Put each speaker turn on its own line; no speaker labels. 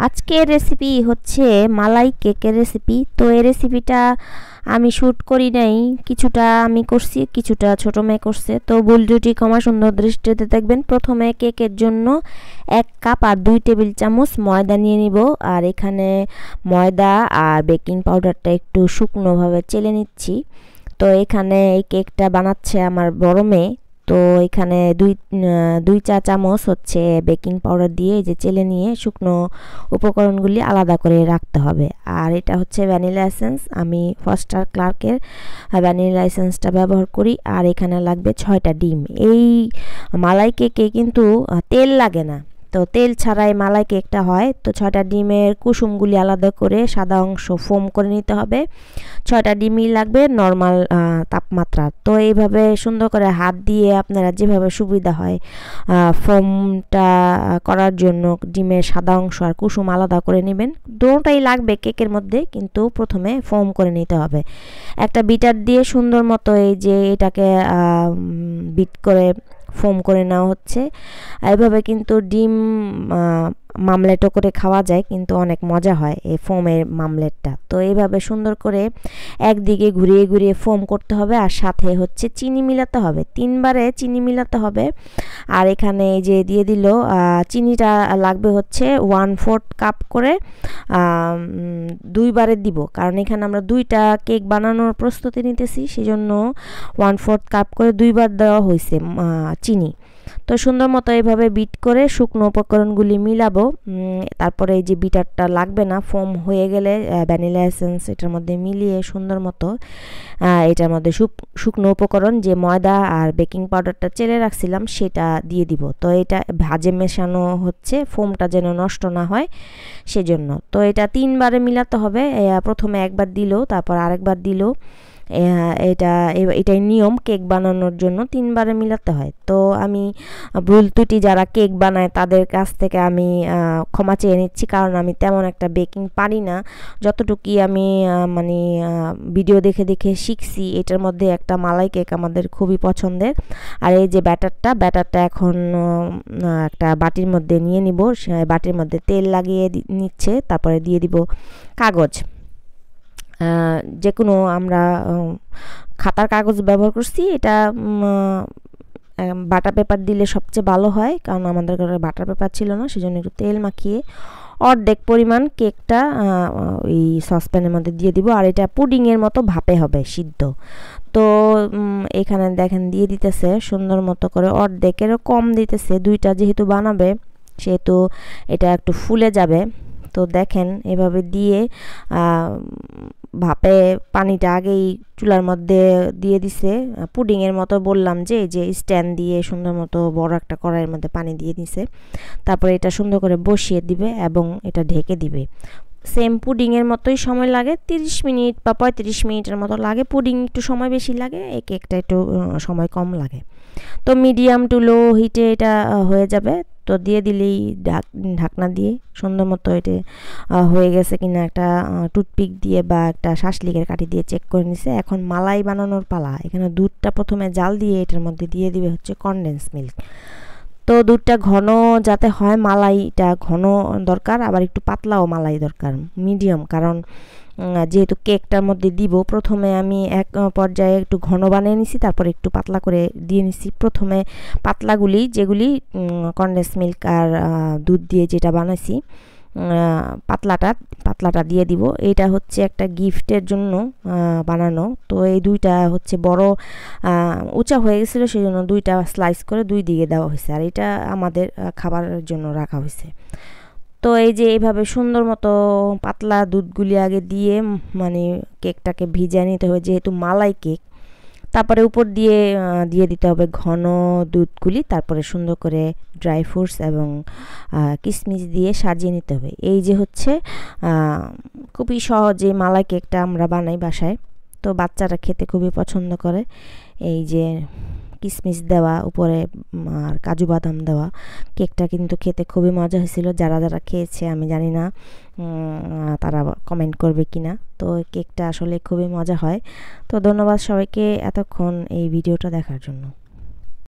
আজকের রেসিপি হচ্ছে মালাই কেকের রেসিপি। তো এই রেসিপিটা আমি শ্যুট করি নাই, কিছুটা আমি করছি, কিছুটা ছোট মেয়ে করছে। তো ভুল ত্রুটি ক্ষমা সুন্দর দৃষ্টিতে দেখবেন। প্রথমে কেকের জন্য 1 কাপ আর 2 টেবিল চামচ ময়দা নিয়ে নিব। আর এখানে ময়দা আর বেকিং পাউডারটা একটু শুকনোভাবে চেলে নিচ্ছি। তো এখানে এই কেকটা বানাচ্ছে আমার বড় মেয়ে। তো এখানে দুই চা চামচ হচ্ছে বেকিং পাউডার দিয়ে এই যে চেলে নিয়ে শুকনো উপকরণগুলি আলাদা করে রাখতে হবে। আর এটা হচ্ছে ভ্যানিলা এসেন্স, আমি ফস্টার ক্লার্কের ভ্যানিলা এসেন্সটা ব্যবহার করি। আর এখানে লাগবে 6টা ডিম। এই মালাই কেকে কিন্তু তেল লাগে না, তো তেল ছাড়াই মালাই কেকটা হয়। তো 6টা ডিমের কুসুমগুলি আলাদা করে সাদা অংশ ফোম করে নিতে হবে। 6টা ডিমই লাগবে নর্মাল তাপমাত্রা। তো এইভাবে সুন্দর করে হাত দিয়ে আপনারা যেভাবে সুবিধা হয় ফোমটা করার জন্য ডিমের সাদা অংশ আর কুসুম আলাদা করে নেবেন। দুটোটাই লাগবে কেকের মধ্যে, কিন্তু প্রথমে ফোম করে নিতে হবে। একটা বিটার দিয়ে সুন্দর মতো এই যে এটাকে বিট করে ফোম করে নেওয়া হচ্ছে। এইভাবে কিন্তু ডিম মামলেটও করে খাওয়া যায়, কিন্তু অনেক মজা হয় এই ফোমের মামলেটটা। তো এইভাবে সুন্দর করে একদিকে ঘুরিয়ে ঘুরিয়ে ফোম করতে হবে। আর সাথে হচ্ছে চিনি মিলাতে হবে, 3 বারে চিনি মিলাতে হবে। আর এখানে এই যে দিয়ে দিল চিনিটা লাগবে হচ্ছে 1/4 কাপ করে 2 বারে দিব, কারণ এখানে আমরা 2টা কেক বানানোর প্রস্তুতি নিতেছি, সেজন্য 1/4 কাপ করে 2 বার দেওয়া হয়েছে চিনি। তো সুন্দর মতো এইভাবে বিট করে শুকনো উপকরণগুলি মিলাবো। তারপরে এই যে বিটারটা লাগবে না, ফোম হয়ে গেলে ভ্যানিলা এসেন্স এটার মধ্যে মিলিয়ে সুন্দর মতো এটার মধ্যে শুকনো উপকরণ যে ময়দা আর বেকিং পাউডারটা চেলে রাখছিলাম সেটা দিয়ে দিব। তো এটা ভাজে মেশানো হচ্ছে, ফোমটা যেন নষ্ট না হয় সেজন্য। তো এটা 3 বারে মিলাতে হবে। প্রথমে একবার দিল, তারপর আরেকবার দিল। এটাই নিয়ম কেক বানানোর জন্য 3 বারে মিলাতে হয়। তো আমি ভুল ত্রুটি যারা কেক বানায় তাদের কাছ থেকে আমি ক্ষমা চেয়ে নিচ্ছি, কারণ আমি তেমন একটা বেকিং পারি না। যতটুকুই আমি মানে ভিডিও দেখে দেখে শিখছি, এটার মধ্যে একটা মালাই কেক আমাদের খুবই পছন্দের। আর এই যে ব্যাটারটা এখন একটা বাটির মধ্যে নিয়ে নিব। বাটির মধ্যে তেল লাগিয়ে নিচ্ছে, তারপরে দিয়ে দিব কাগজ। যে কোনো আমরা খাতার কাগজ ব্যবহার করছি, এটা বাটার পেপার দিলে সবচেয়ে ভালো হয়, কারণ আমাদের ঘরে বাটার পেপার ছিল না, সেজন্য একটু তেল মাখিয়ে অর্ধেক পরিমাণ কেকটা ওই সসপ্যানের মধ্যে দিয়ে দিব। আর এটা পুডিংয়ের মতো ভাপে হবে, সিদ্ধ। তো এখানে দেখেন দিয়ে দিতেছে সুন্দর মতো করে, অর্ধেকেরও কম দিতেছে। 2টা যেহেতু বানাবে সেহেতু এটা একটু ফুলে যাবে। তো দেখেন এভাবে দিয়ে ভাপে পানিটা আগেই চুলার মধ্যে দিয়ে দিছে, পুডিংয়ের মতো বললাম যে স্ট্যান্ড দিয়ে সুন্দর মতো বড় একটা কড়াইয়ের মধ্যে পানি দিয়ে দিছে। তারপরে এটা সুন্দর করে বসিয়ে দিবে এবং এটা ঢেকে দিবে। সেম পুডিংয়ের মতোই সময় লাগে, 30 মিনিট বা 35 মিনিটের মতো লাগে। পুডিং একটু সময় বেশি লাগে, এই কেকটা একটু সময় কম লাগে। তো মিডিয়াম টু লো হিটে এটা হয়ে যাবে। তো দিয়ে দিলেই ঢাকনা দিয়ে সুন্দর মতো এটা হয়ে গেছে কিনা একটা টুথপিক দিয়ে বা একটা শাঁসলিকের কাঠি দিয়ে চেক করে নিছে। এখন মালাই বানানোর পালা। এখানে দুধটা প্রথমে জাল দিয়ে এটার মধ্যে দিয়ে দিবে হচ্ছে কনডেন্স মিল্ক। তো দুধটা ঘন যাতে হয়, মালাইটা ঘন দরকার, আবার একটু পাতলাও মালাই দরকার, মিডিয়াম। কারণ যেহেতু কেকটার মধ্যে দিব, প্রথমে আমি এক পর্যায়ে একটু ঘন বানিয়ে নিছি, তারপর একটু পাতলা করে দিয়ে নিছি। প্রথমে পাতলাগুলি যেগুলি কনডেন্স মিল্ক আর দুধ দিয়ে যেটা বানাইছি, পাতলাটা দিয়ে দিব। এটা হচ্ছে একটা গিফটের জন্য বানানো। তো এই 2টা হচ্ছে বড় উঁচা হয়ে গেছিলো, সেই জন্য 2টা স্লাইস করে 2 দিকে দেওয়া হয়েছে। আর এটা আমাদের খাবারের জন্য রাখা হয়েছে। তো এই যে এইভাবে সুন্দর মতো পাতলা দুধগুলি আগে দিয়ে মানে কেকটাকে ভিজিয়ে নিতে হবে, যেহেতু মালাই কেক। তারপরে উপর দিয়ে দিয়ে দিতে হবে ঘন দুধগুলি। তারপরে সুন্দর করে ড্রাই ফ্রুটস এবং কিশমিশ দিয়ে সাজিয়ে নিতে হবে। এই যে হচ্ছে খুবই সহজে মালাই কেকটা আমরা বানাই বাসায়। তো বাচ্চারা খেতে খুবই পছন্দ করে। এই যে কিশমিশ দেওয়া উপরে আর কাজু বাদাম দেওয়া, কেকটা কিন্তু খেতে খুবই মজা হয়েছিল। যারা যারা খেয়েছে আমি জানি না তারা কমেন্ট করবে কিনা। তো কেকটা আসলে খুবই মজা হয়। তো ধন্যবাদ সবাইকে এতক্ষণ এই ভিডিওটা দেখার জন্য।